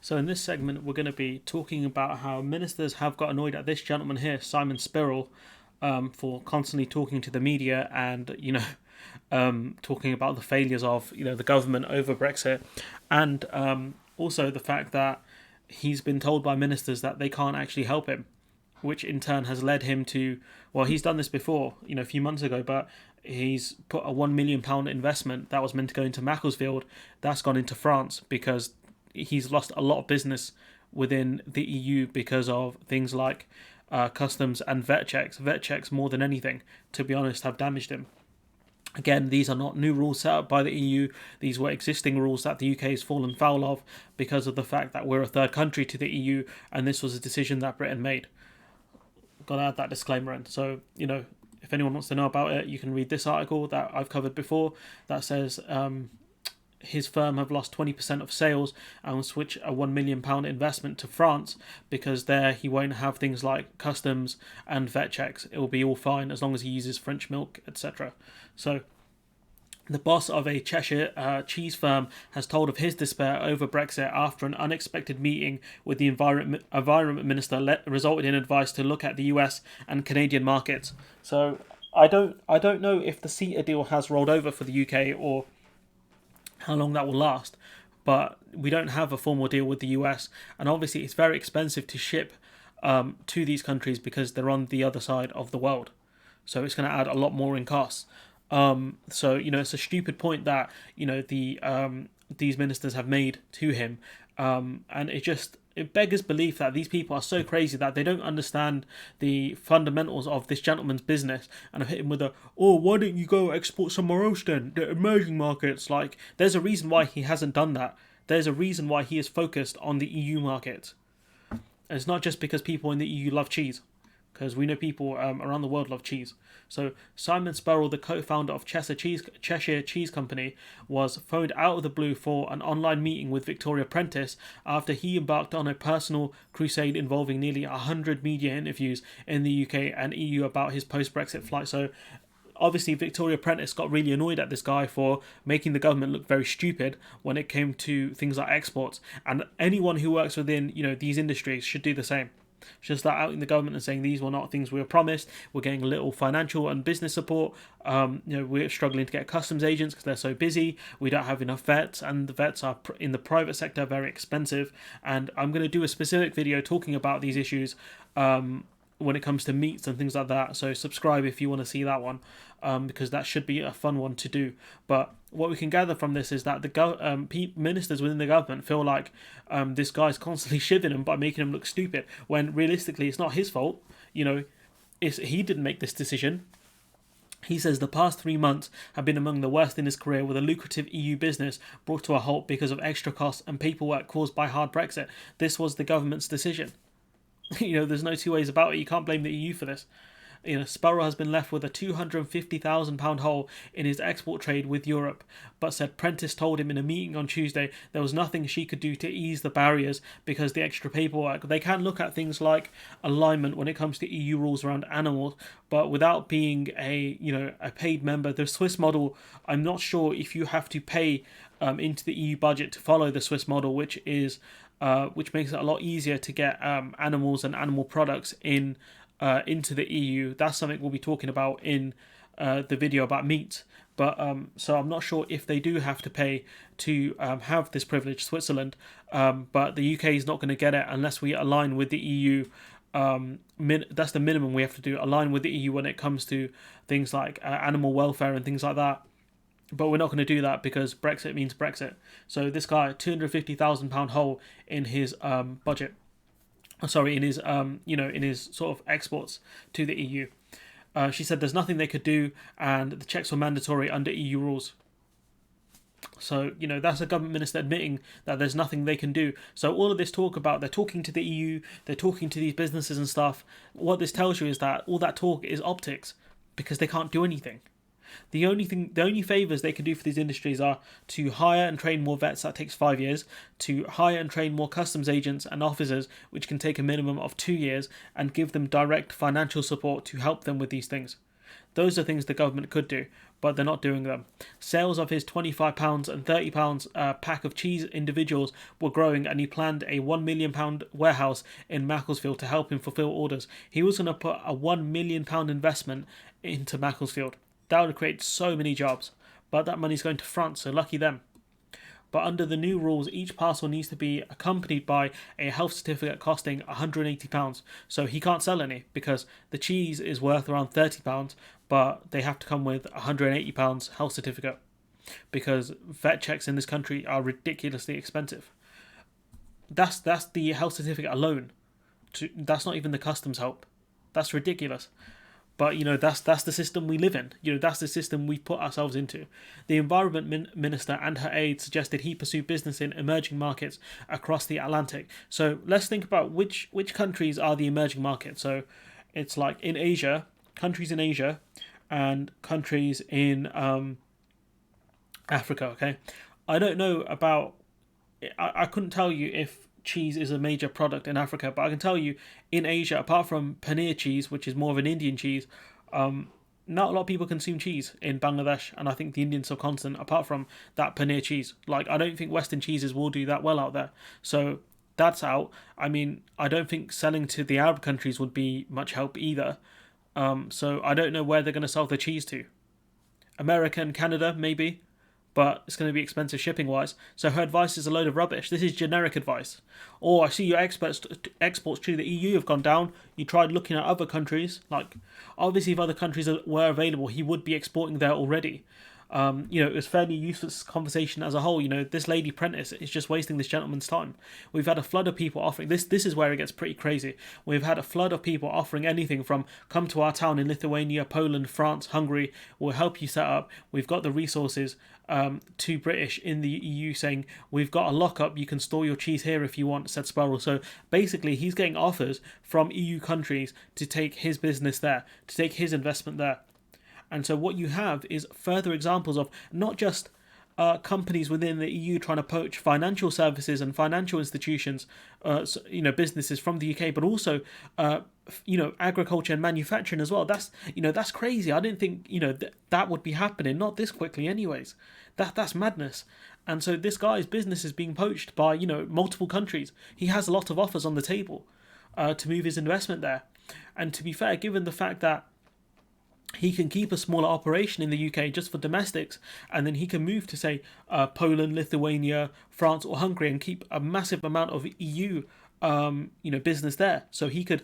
So in this segment, we're going to be talking about how ministers have got annoyed at this gentleman here, Simon Spurrell, for constantly talking to the media and talking about the failures of the government over Brexit, and also the fact that he's been told by ministers that they can't actually help him, which in turn has led him to, well, he's done this before, a few months ago, but he's put a £1 million investment that was meant to go into Macclesfield, that's gone into France because he's lost a lot of business within the EU because of things like customs and vet checks. Vet checks, more than anything, to be honest, have damaged him. Again, these are not new rules set up by the EU. These were existing rules that the UK has fallen foul of because of the fact that we're a third country to the EU, and this was a decision that Britain made. Got to add that disclaimer in. So, if anyone wants to know about it, you can read this article that I've covered before that says his firm have lost 20% of sales and will switch a £1 million investment to France because there he won't have things like customs and vet checks. It will be all fine as long as he uses French milk, etc. So the boss of a Cheshire cheese firm has told of his despair over Brexit after an unexpected meeting with the environment minister resulted in advice to look at the US and Canadian markets. So I don't know if the CETA deal has rolled over for the UK or how long that will last, but we don't have a formal deal with the US, and obviously it's very expensive to ship to these countries because they're on the other side of the world, so it's going to add a lot more in costs. So it's a stupid point that these ministers have made to him, and it beggars belief that these people are so crazy that they don't understand the fundamentals of this gentleman's business and have hit him with why don't you go export somewhere else then, the emerging markets? Like, there's a reason why he hasn't done that. There's a reason why he is focused on the EU market. And it's not just because people in the EU love cheese, because we know people around the world love cheese. So Simon Spurrell, the co-founder of Cheshire Cheese Company, was phoned out of the blue for an online meeting with Victoria Prentice after he embarked on a personal crusade involving nearly 100 media interviews in the UK and EU about his post-Brexit flight. So obviously Victoria Prentice got really annoyed at this guy for making the government look very stupid when it came to things like exports, and anyone who works within these industries should do the same. Just start outing the government and saying these were not things we were promised. We're getting little financial and business support. We're struggling to get customs agents because they're so busy. We don't have enough vets, and the vets are in the private sector very expensive. And I'm going to do a specific video talking about these issues when it comes to meats and things like that. So subscribe if you want to see that one, because that should be a fun one to do. But what we can gather from this is that the ministers within the government feel like this guy's constantly shivving him by making him look stupid, when realistically it's not his fault. He didn't make this decision. He says the past 3 months have been among the worst in his career, with a lucrative EU business brought to a halt because of extra costs and paperwork caused by hard Brexit. This was the government's decision. There's no two ways about it. You can't blame the EU for this. Spurrell has been left with a £250,000 hole in his export trade with Europe, but said Prentice told him in a meeting on Tuesday there was nothing she could do to ease the barriers because the extra paperwork. They can look at things like alignment when it comes to EU rules around animals, but without being a paid member, the Swiss model, I'm not sure if you have to pay into the EU budget to follow the Swiss model, which makes it a lot easier to get animals and animal products into the EU. That's something we'll be talking about in the video about meat. But so I'm not sure if they do have to pay to have this privilege, Switzerland. But the UK is not going to get it unless we align with the EU. That's the minimum we have to do, align with the EU when it comes to things like animal welfare and things like that. But we're not going to do that because Brexit means Brexit. So this guy, £250,000 hole in his budget. Sorry, in his in his sort of exports to the EU. She said there's nothing they could do, and the checks were mandatory under EU rules. So, that's a government minister admitting that there's nothing they can do. So all of this talk about they're talking to the EU, they're talking to these businesses and stuff, what this tells you is that all that talk is optics, because they can't do anything. The only favours they can do for these industries are to hire and train more vets, that takes 5 years, to hire and train more customs agents and officers, which can take a minimum of 2 years, and give them direct financial support to help them with these things. Those are things the government could do. but they're not doing them. Sales of his £25 and £30 pack of cheese individuals were growing, and he planned a £1 million warehouse in Macclesfield to help him fulfill orders. He was going to put a £1 million investment into Macclesfield. That would create so many jobs, but that money's going to France, so lucky them. But under the new rules, each parcel needs to be accompanied by a health certificate costing £180. So he can't sell any because the cheese is worth around £30, but they have to come with £180 health certificate because vet checks in this country are ridiculously expensive. That's the health certificate alone. That's not even the customs help. That's ridiculous. But that's the system we live in. That's the system we put ourselves into. The environment minister and her aide suggested he pursue business in emerging markets across the Atlantic. So let's think about which countries are the emerging markets. So it's like in Asia, countries in Asia, and countries in Africa. Okay, I don't know about. I couldn't tell you if cheese is a major product in Africa, but I can tell you in Asia, apart from paneer cheese, which is more of an Indian cheese, not a lot of people consume cheese in Bangladesh and I think the Indian subcontinent, apart from that paneer cheese. Like, I don't think Western cheeses will do that well out there. So that's out. I mean, I don't think selling to the Arab countries would be much help either. So I don't know where they're going to sell the cheese to. America and Canada, maybe, but it's going to be expensive shipping wise. So her advice is a load of rubbish. This is generic advice. Or I see your exports to the EU have gone down. You tried looking at other countries. Like, obviously, if other countries were available, he would be exporting there already. It was fairly useless conversation as a whole. This lady Prentice is just wasting this gentleman's time. We've had a flood of people offering this. This is where it gets pretty crazy. We've had a flood of people offering anything from come to our town in Lithuania, Poland, France, Hungary. We'll help you set up. We've got the resources. To British in the EU saying, we've got a lockup, you can store your cheese here if you want, said Sparrow. So basically he's getting offers from EU countries to take his business there, to take his investment there. And so what you have is further examples of not just companies within the EU trying to poach financial services and financial institutions, businesses from the UK, but also, agriculture and manufacturing as well. That's crazy. I didn't think, that would be happening, not this quickly anyways. That's madness. And so this guy's business is being poached by, multiple countries. He has a lot of offers on the table to move his investment there. And to be fair, given the fact that he can keep a smaller operation in the UK just for domestics, and then he can move to, say, Poland, Lithuania, France, or Hungary, and keep a massive amount of EU, business there. So he could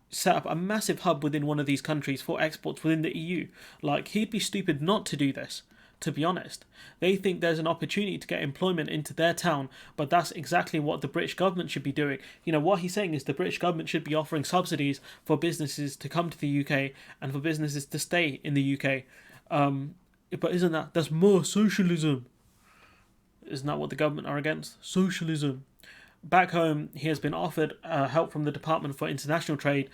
set up a massive hub within one of these countries for exports within the EU. Like, he'd be stupid not to do this. To be honest, they think there's an opportunity to get employment into their town, but that's exactly what the British government should be doing. What he's saying is the British government should be offering subsidies for businesses to come to the UK and for businesses to stay in the UK. But that's more socialism? Isn't that what the government are against? Socialism. Back home, he has been offered help from the Department for International Trade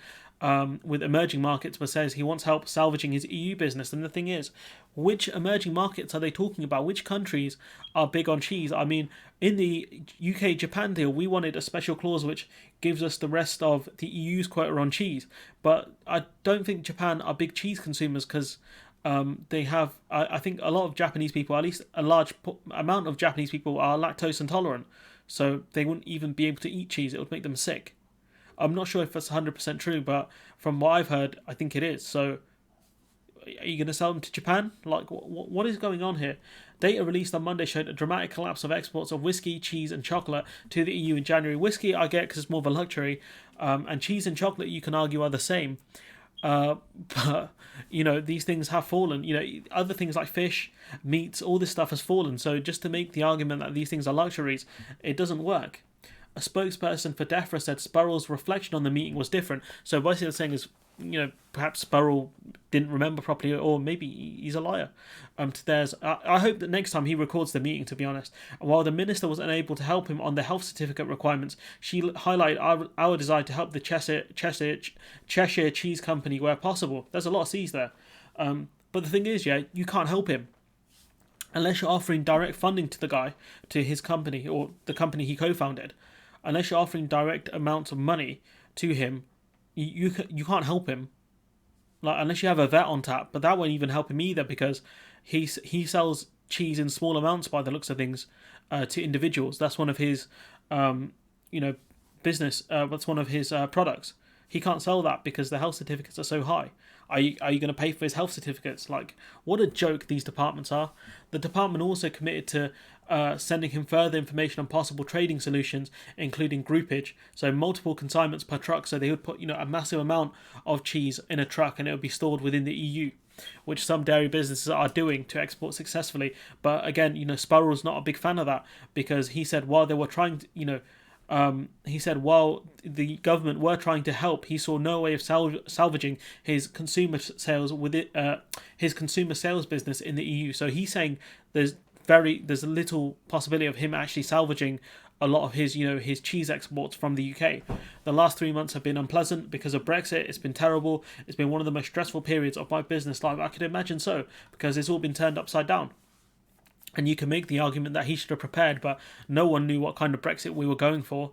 with emerging markets, but says he wants help salvaging his EU business. And the thing is, which emerging markets are they talking about? Which countries are big on cheese? I mean, in the UK-Japan deal, we wanted a special clause which gives us the rest of the EU's quota on cheese. But I don't think Japan are big cheese consumers because they have, I think a lot of Japanese people, at least a large amount of Japanese people, are lactose intolerant. So they wouldn't even be able to eat cheese. It would make them sick. I'm not sure if that's 100% true, but from what I've heard, I think it is. So are you going to sell them to Japan? Like, what is going on here? Data released on Monday showed a dramatic collapse of exports of whiskey, cheese and chocolate to the EU in January. Whiskey I get because it's more of a luxury, and cheese and chocolate you can argue are the same. But, these things have fallen. Other things like fish, meats, all this stuff has fallen. So just to make the argument that these things are luxuries, it doesn't work. A spokesperson for DEFRA said Spurrell's reflection on the meeting was different. So basically they're saying is, perhaps Spurrell didn't remember properly, or maybe he's a liar. To theirs, I hope that next time he records the meeting, to be honest. While the minister was unable to help him on the health certificate requirements, she highlighted our desire to help the Cheshire Cheese Company where possible. There's a lot of C's there. But the thing is, you can't help him. Unless you're offering direct funding to the guy, to his company, or the company he co-founded. Unless you're offering direct amounts of money to him, you can't help him. like unless you have a vet on tap, but that won't even help him either because he sells cheese in small amounts by the looks of things to individuals. That's one of his um, you know business. That's one of his products. He can't sell that because the health certificates are so high. Are you going to pay for his health certificates? Like, what a joke these departments are. The department also committed to sending him further information on possible trading solutions, including groupage, so multiple consignments per truck. So they would put, a massive amount of cheese in a truck, and it would be stored within the EU, which some dairy businesses are doing to export successfully. But again, Sparrow's not a big fan of that because he said while they were trying to, he said while the government were trying to help, he saw no way of salvaging his consumer sales with it, his consumer sales business in the EU. So he's saying there's a little possibility of him actually salvaging a lot of his his cheese exports from the UK. The last 3 months have been unpleasant because of Brexit. It's been terrible. It's been one of the most stressful periods of my business life. I could imagine so because it's all been turned upside down. And you can make the argument that he should have prepared, but no one knew what kind of Brexit we were going for.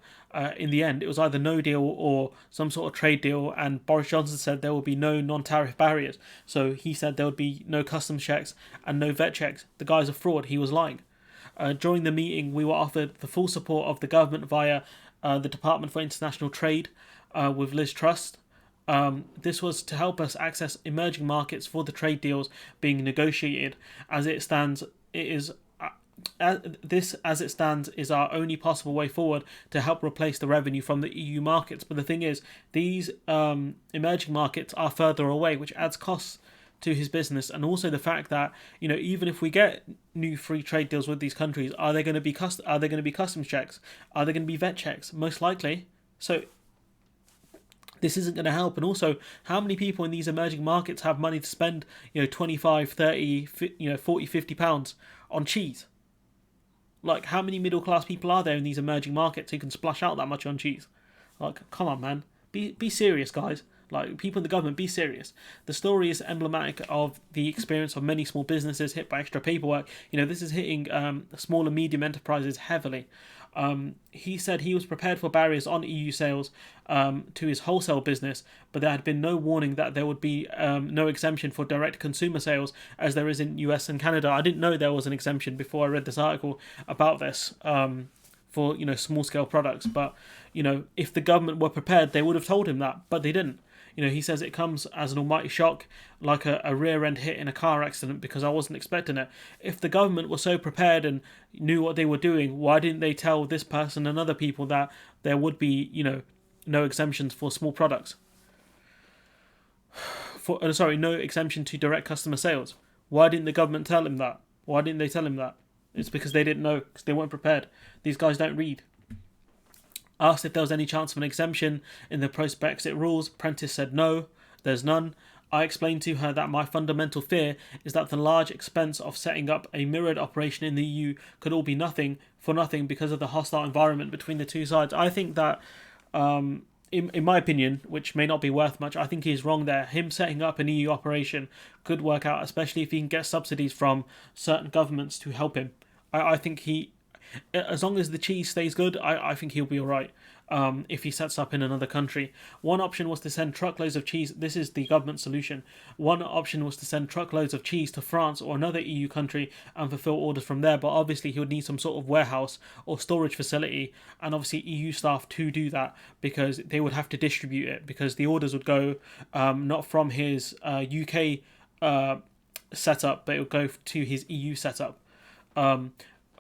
In the end, it was either no deal or some sort of trade deal, and Boris Johnson said there will be no non-tariff barriers. So he said there would be no customs checks and no vet checks. The guy's a fraud. He was lying. During the meeting, we were offered the full support of the government via the Department for International Trade with Liz Truss. This was to help us access emerging markets for the trade deals being negotiated. As it stands, is our only possible way forward to help replace the revenue from the EU markets. But the thing is, these emerging markets are further away, which adds costs to his business, and also the fact that even if we get new free trade deals with these countries, are there going to be customs checks? Are there going to be vet checks? Most likely. So this isn't going to help. And also, how many people in these emerging markets have money to spend 25, 30, 40, 50 pounds on cheese? Like, how many middle class people are there in these emerging markets who can splash out that much on cheese? Like, come on, man, be serious, guys. Like, people in the government, be serious. The story is emblematic of the experience of many small businesses hit by extra paperwork. This is hitting small and medium enterprises heavily. He said he was prepared for barriers on EU sales to his wholesale business, but there had been no warning that there would be no exemption for direct consumer sales as there is in US and Canada. I didn't know there was an exemption before I read this article about this for small scale products. But if the government were prepared, they would have told him that, but they didn't. He says it comes as an almighty shock, like a rear-end hit in a car accident, because I wasn't expecting it. If the government was so prepared and knew what they were doing, why didn't they tell this person and other people that there would be, no exemptions for small products? No exemption to direct customer sales. Why didn't the government tell him that? Why didn't they tell him that? It's because they didn't know, because they weren't prepared. These guys don't read. Asked if there was any chance of an exemption in the post-Brexit rules, Prentice said no, there's none. I explained to her that my fundamental fear is that the large expense of setting up a mirrored operation in the EU could all be nothing because of the hostile environment between the two sides. I think that, in my opinion, which may not be worth much, I think he's wrong there. Him setting up an EU operation could work out, especially if he can get subsidies from certain governments to help him. I think as long as the cheese stays good, I think he'll be all right if he sets up in another country. One option was to send truckloads of cheese. This is the government solution. One option was to send truckloads of cheese to France or another EU country and fulfill orders from there. But obviously he would need some sort of warehouse or storage facility, and obviously EU staff to do that, because they would have to distribute it, because the orders would go not from his UK setup, but it would go to his EU setup.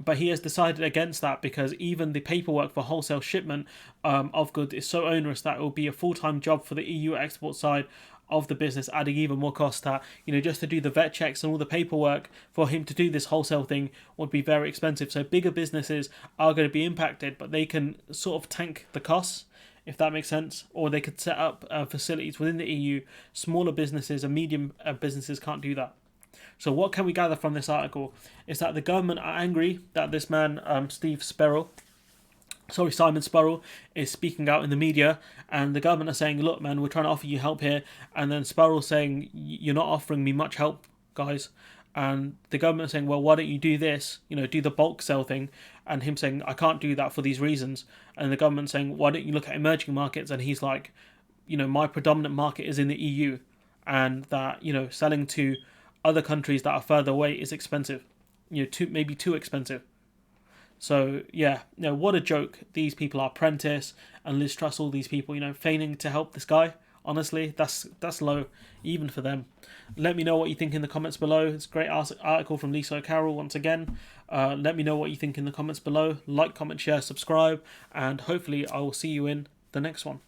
But he has decided against that because even the paperwork for wholesale shipment of goods is so onerous that it will be a full-time job for the EU export side of the business, adding even more cost. That just to do the vet checks and all the paperwork for him to do this wholesale thing would be very expensive. So bigger businesses are going to be impacted, but they can sort of tank the costs, if that makes sense, or they could set up facilities within the EU. Smaller businesses and medium businesses can't do that. So what can we gather from this article is that the government are angry that this man, Simon Spurrell, is speaking out in the media, and the government are saying, look, man, we're trying to offer you help here. And then Spurrell saying, you're not offering me much help, guys. And the government are saying, well, why don't you do this, do the bulk sell thing? And him saying, I can't do that for these reasons. And the government saying, why don't you look at emerging markets? And he's like, my predominant market is in the EU. and that, you know, selling to other countries that are further away is expensive, you know, maybe too expensive. So yeah, you know, what a joke. These people are Prentice and Liz Truss, all these people, you know, feigning to help this guy. Honestly, that's low, even for them. Let me know what you think in the comments below. It's a great article from Lisa O'Carroll once again. Let me know what you think in the comments below. Like, comment, share, subscribe, and hopefully I will see you in the next one.